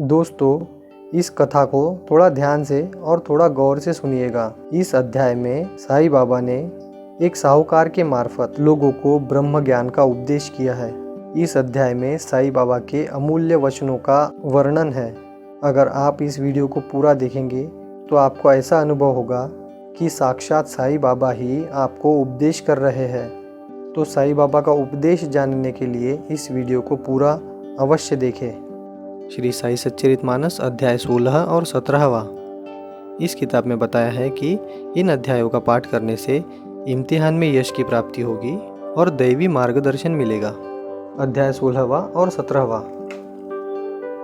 दोस्तों, इस कथा को थोड़ा ध्यान से और थोड़ा गौर से सुनिएगा। इस अध्याय में साईं बाबा ने एक साहूकार के मार्फत लोगों को ब्रह्म ज्ञान का उपदेश किया है। इस अध्याय में साईं बाबा के अमूल्य वचनों का वर्णन है। अगर आप इस वीडियो को पूरा देखेंगे तो आपको ऐसा अनुभव होगा कि साक्षात साईं बाबा ही आपको उपदेश कर रहे हैं। तो साईं बाबा का उपदेश जानने के लिए इस वीडियो को पूरा अवश्य देखें। श्री साई सच्चरितमानस अध्याय 16 और 17वां। इस किताब में बताया है कि इन अध्यायों का पाठ करने से इम्तिहान में यश की प्राप्ति होगी और दैवी मार्गदर्शन मिलेगा। अध्याय 16वां और 17वां।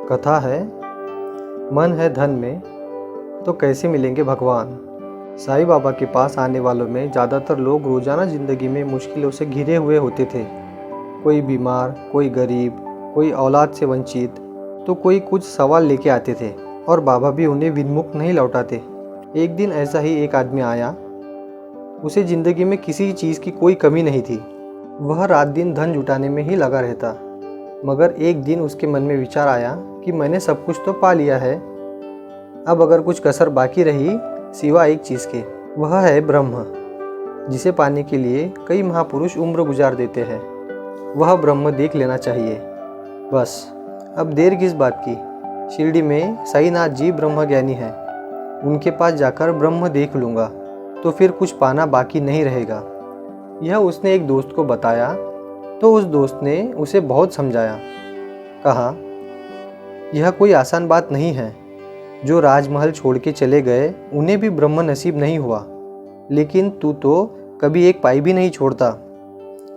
कथा है, मन है धन में तो कैसे मिलेंगे भगवान। साईं बाबा के पास आने वालों में ज़्यादातर लोग रोज़ाना ज़िंदगी में मुश्किलों से घिरे हुए होते थे। कोई बीमार, कोई गरीब, कोई औलाद से वंचित, तो कोई कुछ सवाल लेके आते थे और बाबा भी उन्हें विमुख नहीं लौटाते। एक दिन ऐसा ही एक आदमी आया। उसे ज़िंदगी में किसी चीज़ की कोई कमी नहीं थी। वह रात दिन धन जुटाने में ही लगा रहता। मगर एक दिन उसके मन में विचार आया कि मैंने सब कुछ तो पा लिया है, अब अगर कुछ कसर बाकी रही सिवा एक चीज़ के, वह है ब्रह्म, जिसे पाने के लिए कई महापुरुष उम्र गुजार देते हैं। वह ब्रह्म देख लेना चाहिए। बस अब देर किस बात की। शिरडी में साईनाथ जी ब्रह्मज्ञानी हैं, उनके पास जाकर ब्रह्म देख लूँगा तो फिर कुछ पाना बाकी नहीं रहेगा। यह उसने एक दोस्त को बताया तो उस दोस्त ने उसे बहुत समझाया। कहा, यह कोई आसान बात नहीं है। जो राजमहल छोड़ के चले गए उन्हें भी ब्रह्म नसीब नहीं हुआ, लेकिन तू तो कभी एक पाई भी नहीं छोड़ता,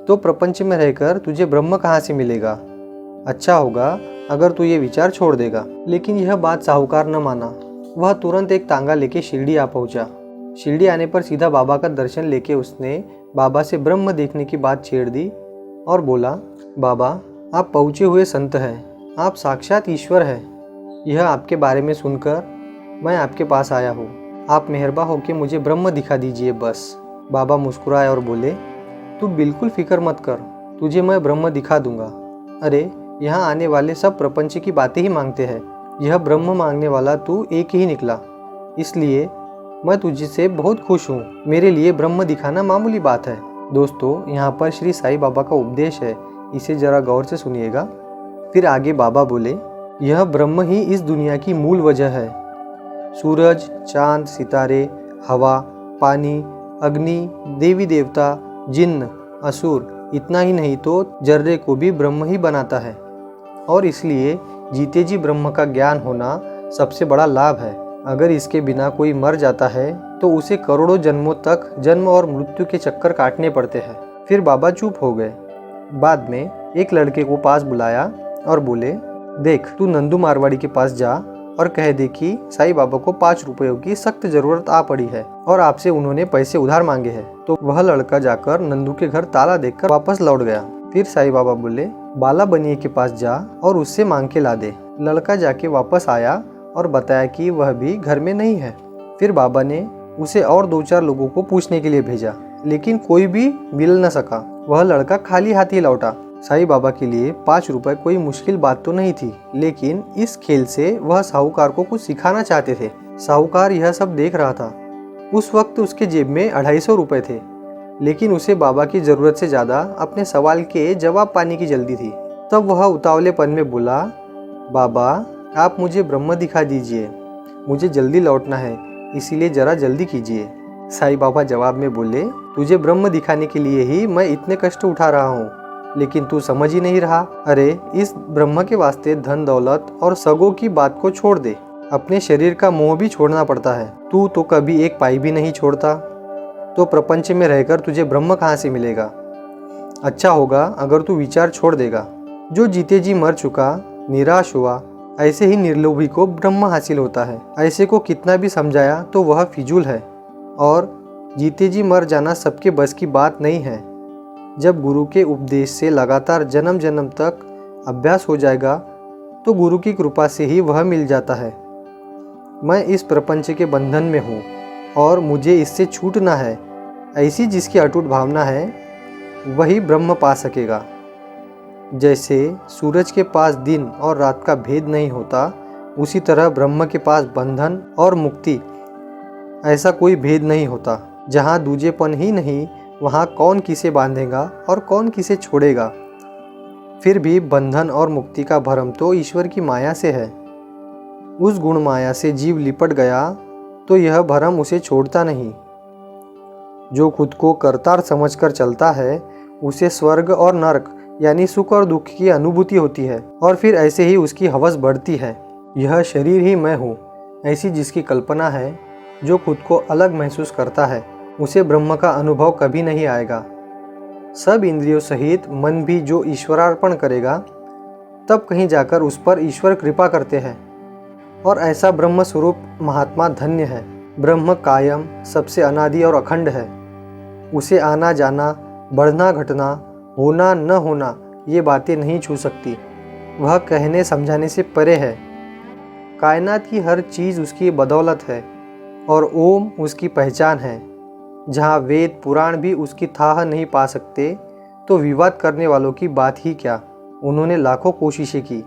तो प्रपंच में रहकर तुझे ब्रह्म कहाँ से मिलेगा। अच्छा होगा अगर तू ये विचार छोड़ देगा। लेकिन यह बात साहूकार न माना। वह तुरंत एक तांगा लेके शिरडी आ पहुंचा। शिरडी आने पर सीधा बाबा का दर्शन लेके उसने बाबा से ब्रह्म देखने की बात छेड़ दी और बोला, बाबा आप पहुँचे हुए संत हैं, आप साक्षात ईश्वर हैं। यह आपके बारे में सुनकर मैं आपके पास आया हूँ। आप मेहरबान होकर मुझे ब्रह्म दिखा दीजिए बस। बाबा मुस्कुराए और बोले, तू बिल्कुल फिक्र मत कर, तुझे मैं ब्रह्म दिखा दूंगा। अरे यहाँ आने वाले सब प्रपंच की बातें ही मांगते हैं, यह ब्रह्म मांगने वाला तू एक ही निकला, इसलिए मैं तुझसे बहुत खुश हूँ। मेरे लिए ब्रह्म दिखाना मामूली बात है। दोस्तों, यहाँ पर श्री साईं बाबा का उपदेश है, इसे जरा गौर से सुनिएगा। फिर आगे बाबा बोले, यह ब्रह्म ही इस दुनिया की मूल वजह है। सूरज, चांद, सितारे, हवा, पानी, अग्नि, देवी देवता, जिन्न, असुर, इतना ही नहीं तो जर्रे को भी ब्रह्म ही बनाता है। और इसलिए जीते जी ब्रह्म का ज्ञान होना सबसे बड़ा लाभ है। अगर इसके बिना कोई मर जाता है तो उसे करोड़ों जन्मों तक जन्म और मृत्यु के चक्कर काटने पड़ते हैं। फिर बाबा चुप हो गए। बाद में एक लड़के को पास बुलाया और बोले, देख तू नंदू मारवाड़ी के पास जा और कह दे कि साईं बाबा को 5 रुपयों की सख्त जरूरत आ पड़ी है और आपसे उन्होंने पैसे उधार मांगे हैं। तो वह लड़का जाकर नंदू के घर ताला देखकर वापस लौट गया। फिर साईं बाबा बोले, बाला बनिए के पास जा और उससे मांग के ला दे। लड़का जाके वापस आया और बताया कि वह भी घर में नहीं है। फिर बाबा ने उसे और 2-4 लोगों को पूछने के लिए भेजा, लेकिन कोई भी मिल न सका। वह लड़का खाली हाथ ही लौटा। साईं बाबा के लिए 5 रुपए कोई मुश्किल बात तो नहीं थी, लेकिन इस खेल से वह साहूकार को कुछ सिखाना चाहते थे। साहूकार यह सब देख रहा था। उस वक्त उसके जेब में 250 रुपए थे, लेकिन उसे बाबा की ज़रूरत से ज़्यादा अपने सवाल के जवाब पाने की जल्दी थी। तब वह उतावलेपन में बोला, बाबा आप मुझे ब्रह्म दिखा दीजिए, मुझे जल्दी लौटना है, इसीलिए ज़रा जल्दी कीजिए। साईं बाबा जवाब में बोले, तुझे ब्रह्म दिखाने के लिए ही मैं इतने कष्ट उठा रहा हूँ, लेकिन तू समझ ही नहीं रहा। अरे इस ब्रह्म के वास्ते धन दौलत और सगों की बात को छोड़ दे, अपने शरीर का मोह भी छोड़ना पड़ता है। तू तो कभी एक पाई भी नहीं छोड़ता, तो प्रपंच में रहकर तुझे ब्रह्म कहाँ से मिलेगा। अच्छा होगा अगर तू विचार छोड़ देगा। जो जीते जी मर चुका, निराश हुआ, ऐसे ही निर्लोभी को ब्रह्म हासिल होता है। ऐसे को कितना भी समझाया तो वह फिजूल है, और जीते जी मर जाना सबके बस की बात नहीं है। जब गुरु के उपदेश से लगातार जन्म जन्म तक अभ्यास हो जाएगा तो गुरु की कृपा से ही वह मिल जाता है। मैं इस प्रपंच के बंधन में हूँ और मुझे इससे छूटना है। ऐसी जिसकी अटूट भावना है वही ब्रह्म पा सकेगा। जैसे सूरज के पास दिन और रात का भेद नहीं होता, उसी तरह ब्रह्म के पास बंधन और मुक्ति ऐसा कोई भेद नहीं होता। जहाँ दूजेपन ही नहीं, वहाँ कौन किसे बांधेगा और कौन किसे छोड़ेगा। फिर भी बंधन और मुक्ति का भ्रम तो ईश्वर की माया से है। उस गुण माया से जीव लिपट गया तो यह भ्रम उसे छोड़ता नहीं। जो खुद को करतार समझकर चलता है उसे स्वर्ग और नरक यानी सुख और दुख की अनुभूति होती है, और फिर ऐसे ही उसकी हवस बढ़ती है। यह शरीर ही मैं हूँ ऐसी जिसकी कल्पना है, जो खुद को अलग महसूस करता है, उसे ब्रह्म का अनुभव कभी नहीं आएगा। सब इंद्रियों सहित मन भी जो ईश्वरार्पण करेगा, तब कहीं जाकर उस पर ईश्वर कृपा करते हैं, और ऐसा ब्रह्म स्वरूप महात्मा धन्य है। ब्रह्म कायम, सबसे अनादि और अखंड है। उसे आना जाना, बढ़ना घटना, होना न होना ये बातें नहीं छू सकती। वह कहने समझाने से परे है। कायनात की हर चीज़ उसकी बदौलत है, और ओम उसकी पहचान है। जहाँ वेद पुराण भी उसकी थाह नहीं पा सकते, तो विवाद करने वालों की बात ही क्या। उन्होंने लाखों कोशिशें की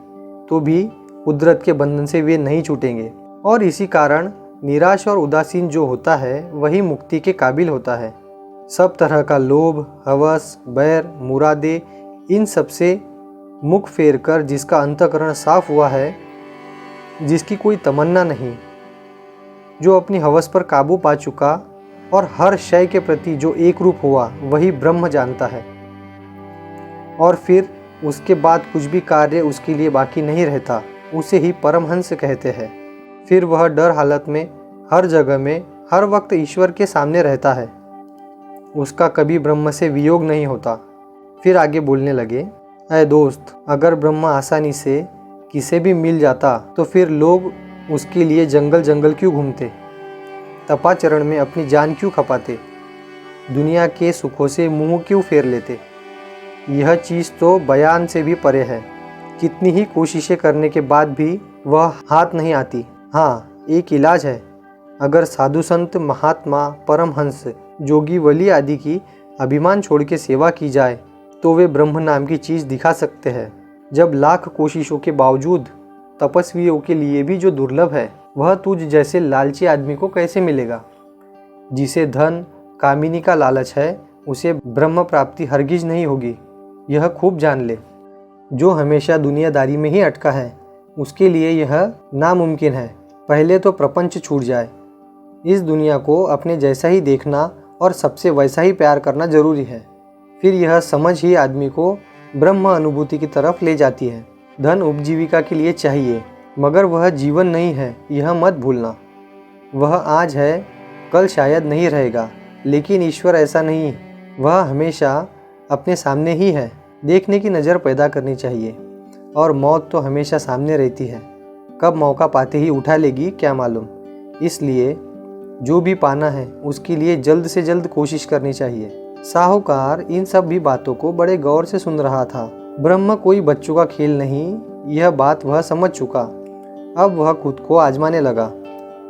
तो भी कुदरत के बंधन से वे नहीं छूटेंगे, और इसी कारण निराश और उदासीन जो होता है वही मुक्ति के काबिल होता है। सब तरह का लोभ, हवस, बैर, मुरादे, इन सब से मुख फेर कर जिसका अंतःकरण साफ हुआ है, जिसकी कोई तमन्ना नहीं, जो अपनी हवस पर काबू पा चुका और हर शय के प्रति जो एक रूप हुआ, वही ब्रह्म जानता है। और फिर उसके बाद कुछ भी कार्य उसके लिए बाकी नहीं रहता, उसे ही परमहंस कहते हैं। फिर वह डर हालत में, हर जगह में, हर वक्त ईश्वर के सामने रहता है। उसका कभी ब्रह्म से वियोग नहीं होता। फिर आगे बोलने लगे, ऐ दोस्त, अगर ब्रह्म आसानी से किसे भी मिल जाता तो फिर लोग उसके लिए जंगल जंगल क्यों घूमते, तपाचरण में अपनी जान क्यों खपाते, दुनिया के सुखों से मुंह क्यों फेर लेते। यह चीज़ तो बयान से भी परे है। कितनी ही कोशिशें करने के बाद भी वह हाथ नहीं आती। हाँ, एक इलाज है। अगर साधु संत, महात्मा, परमहंस, जोगी, वली आदि की अभिमान छोड़ के सेवा की जाए तो वे ब्रह्म नाम की चीज़ दिखा सकते हैं। जब लाख कोशिशों के बावजूद तपस्वियों के लिए भी जो दुर्लभ है, वह तुझ जैसे लालची आदमी को कैसे मिलेगा। जिसे धन, कामिनी का लालच है, उसे ब्रह्म प्राप्ति हरगिज नहीं होगी, यह खूब जान ले। जो हमेशा दुनियादारी में ही अटका है, उसके लिए यह नामुमकिन है। पहले तो प्रपंच छूट जाए। इस दुनिया को अपने जैसा ही देखना और सबसे वैसा ही प्यार करना जरूरी है। फिर यह समझ ही आदमी को ब्रह्म अनुभूति की तरफ ले जाती है। धन उपजीविका के लिए चाहिए, मगर वह जीवन नहीं है, यह मत भूलना। वह आज है, कल शायद नहीं रहेगा, लेकिन ईश्वर ऐसा नहीं। वह हमेशा अपने सामने ही है। देखने की नज़र पैदा करनी चाहिए, और मौत तो हमेशा सामने रहती है। कब मौका पाते ही उठा लेगी क्या मालूम। इसलिए जो भी पाना है उसके लिए जल्द से जल्द कोशिश करनी चाहिए। साहूकार इन सब भी बातों को बड़े गौर से सुन रहा था। ब्रह्म कोई बच्चों का खेल नहीं, यह बात वह समझ चुका। अब वह खुद को आजमाने लगा।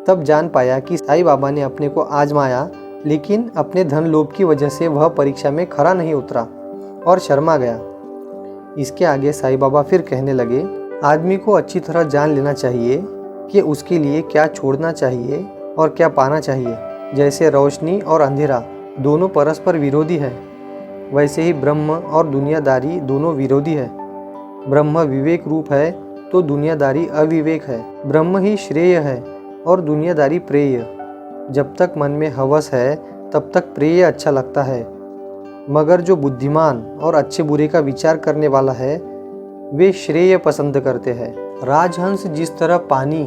तब जान पाया कि साईं बाबा ने अपने को आजमाया, लेकिन अपने धन लोभ की वजह से वह परीक्षा में खरा नहीं उतरा और शर्मा गया। इसके आगे साईं बाबा फिर कहने लगे, आदमी को अच्छी तरह जान लेना चाहिए कि उसके लिए क्या छोड़ना चाहिए और क्या पाना चाहिए। जैसे रोशनी और अंधेरा दोनों परस्पर विरोधी है, वैसे ही ब्रह्म और दुनियादारी दोनों विरोधी है। ब्रह्म विवेक रूप है तो दुनियादारी अविवेक है। ब्रह्म ही श्रेय है और दुनियादारी प्रेय। जब तक मन में हवस है तब तक प्रेय अच्छा लगता है, मगर जो बुद्धिमान और अच्छे बुरे का विचार करने वाला है वे श्रेय पसंद करते हैं। राजहंस जिस तरह पानी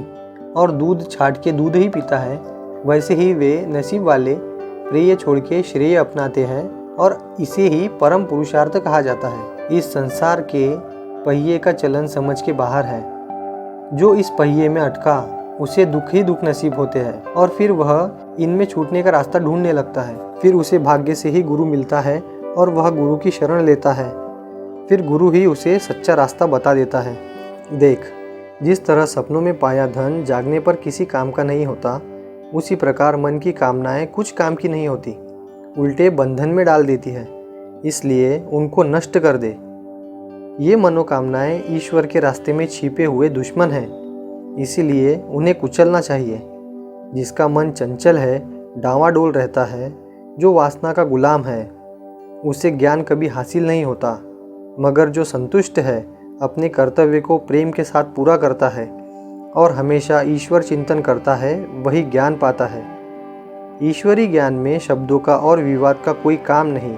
और दूध छाट के दूध ही पीता है, वैसे ही वे नसीब वाले प्रेय छोड़ के श्रेय अपनाते हैं, और इसे ही परम पुरुषार्थ कहा जाता है। इस संसार के पहिए का चलन समझ के बाहर है। जो इस पहिए में अटका उसे दुख ही दुख नसीब होते हैं, और फिर वह इनमें छूटने का रास्ता ढूंढने लगता है। फिर उसे भाग्य से ही गुरु मिलता है और वह गुरु की शरण लेता है। फिर गुरु ही उसे सच्चा रास्ता बता देता है। देख, जिस तरह सपनों में पाया धन जागने पर किसी काम का नहीं होता, उसी प्रकार मन की कामनाएं कुछ काम की नहीं होती, उल्टे बंधन में डाल देती है। इसलिए उनको नष्ट कर दे। ये मनोकामनाएं ईश्वर के रास्ते में छिपे हुए दुश्मन हैं। इसीलिए उन्हें कुचलना चाहिए। जिसका मन चंचल है, डांवाडोल रहता है, जो वासना का गुलाम है, उसे ज्ञान कभी हासिल नहीं होता। मगर जो संतुष्ट है, अपने कर्तव्य को प्रेम के साथ पूरा करता है और हमेशा ईश्वर चिंतन करता है, वही ज्ञान पाता है। ईश्वरी ज्ञान में शब्दों का और विवाद का कोई काम नहीं।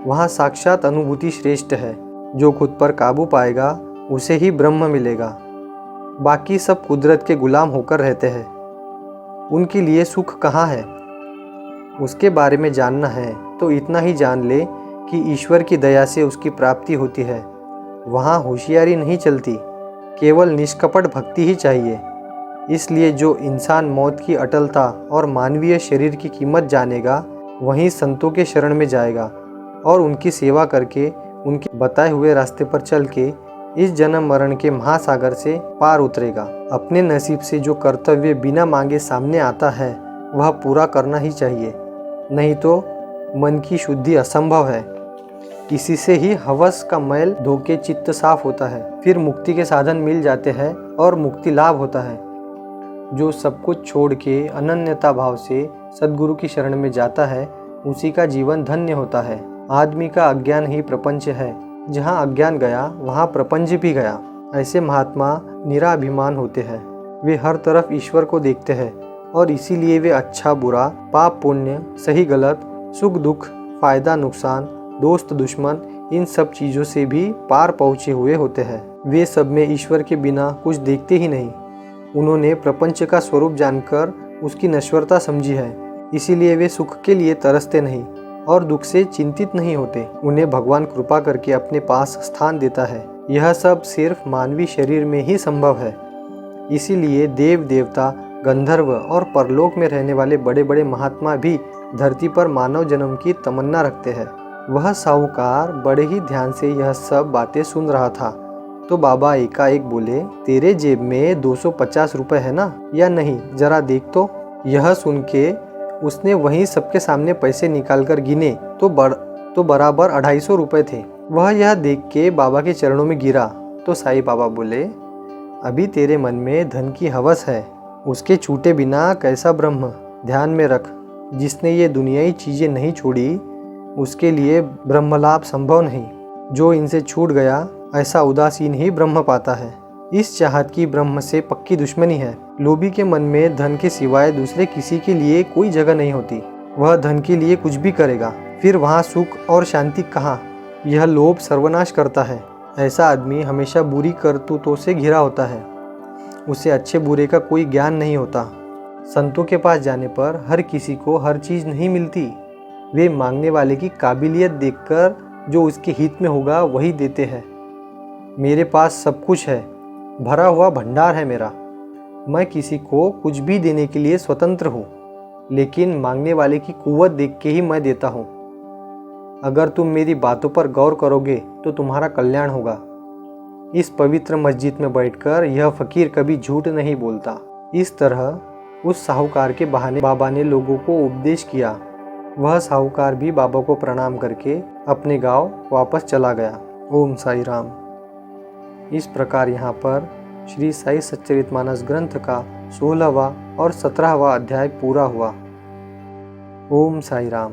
वहाँ साक्षात अनुभूति श्रेष्ठ है। जो खुद पर काबू पाएगा उसे ही ब्रह्म मिलेगा। बाकी सब कुदरत के गुलाम होकर रहते हैं। उनके लिए सुख कहाँ है? उसके बारे में जानना है तो इतना ही जान ले कि ईश्वर की दया से उसकी प्राप्ति होती है। वहाँ होशियारी नहीं चलती, केवल निष्कपट भक्ति ही चाहिए। इसलिए जो इंसान मौत की अटलता और मानवीय शरीर की कीमत जानेगा, वहीं संतों के शरण में जाएगा और उनकी सेवा करके उनके बताए हुए रास्ते पर चल के इस जन्म मरण के महासागर से पार उतरेगा। अपने नसीब से जो कर्तव्य बिना मांगे सामने आता है, वह पूरा करना ही चाहिए, नहीं तो मन की शुद्धि असंभव है। इसी से ही हवस का मैल धोके चित्त साफ होता है। फिर मुक्ति के साधन मिल जाते हैं और मुक्ति लाभ होता है। जो सब कुछ छोड़ के अनन्यता भाव से सद्गुरु की शरण में जाता है, उसी का जीवन धन्य होता है। आदमी का अज्ञान ही प्रपंच है। जहाँ अज्ञान गया वहाँ प्रपंच भी गया। ऐसे महात्मा निराभिमान होते हैं। वे हर तरफ ईश्वर को देखते हैं और इसीलिए वे अच्छा बुरा, पाप पुण्य, सही गलत, सुख दुख, फायदा नुकसान, दोस्त दुश्मन, इन सब चीज़ों से भी पार पहुँचे हुए होते हैं। वे सब में ईश्वर के बिना कुछ देखते ही नहीं। उन्होंने प्रपंच का स्वरूप जानकर उसकी नश्वरता समझी है। इसीलिए वे सुख के लिए तरसते नहीं और दुख से चिंतित नहीं होते। उन्हें भगवान कृपा करके अपने पास स्थान देता है। यह सब सिर्फ मानवीय शरीर में ही संभव है। इसीलिए देव देवता, गंधर्व और परलोक में रहने वाले बड़े बड़े महात्मा भी धरती पर मानव जन्म की तमन्ना रखते हैं। वह साहूकार बड़े ही ध्यान से यह सब बातें सुन रहा था तो बाबा एकाएक बोले, तेरे जेब में 250 रुपए है ना, या नहीं, जरा देख तो। यह सुन के उसने वहीं सबके सामने पैसे निकालकर गिने तो बराबर 250 रुपए थे। वह यह देख के बाबा के चरणों में गिरा तो साईं बाबा बोले, अभी तेरे मन में धन की हवस है, उसके छूटे बिना कैसा ब्रह्म। ध्यान में रख, जिसने ये दुनियाई चीज़ें नहीं छोड़ी उसके लिए ब्रह्मलाभ संभव नहीं। जो इनसे छूट गया ऐसा उदासीन ही ब्रह्म पाता है। इस चाहत की ब्रह्म से पक्की दुश्मनी है। लोभी के मन में धन के सिवाय दूसरे किसी के लिए कोई जगह नहीं होती। वह धन के लिए कुछ भी करेगा, फिर वहाँ सुख और शांति कहाँ। यह लोभ सर्वनाश करता है। ऐसा आदमी हमेशा बुरी करतूतों से घिरा होता है। उसे अच्छे बुरे का कोई ज्ञान नहीं होता। संतों के पास जाने पर हर किसी को हर चीज़ नहीं मिलती। वे मांगने वाले की काबिलियत देखकर जो उसके हित में होगा वही देते हैं। मेरे पास सब कुछ है, भरा हुआ भंडार है मेरा। मैं किसी को कुछ भी देने के लिए स्वतंत्र हूँ, लेकिन मांगने वाले की कुव्वत देख के ही मैं देता हूँ। अगर तुम मेरी बातों पर गौर करोगे तो तुम्हारा कल्याण होगा। इस पवित्र मस्जिद में बैठकर यह फकीर कभी झूठ नहीं बोलता। इस तरह उस साहूकार के बहाने बाबा ने लोगों को उपदेश किया। वह साहूकार भी बाबा को प्रणाम करके अपने गांव वापस चला गया। ओम साई राम। इस प्रकार यहाँ पर श्री साई सच्चरितमानस ग्रंथ का 16वां और 17वां अध्याय पूरा हुआ। ओम साई राम।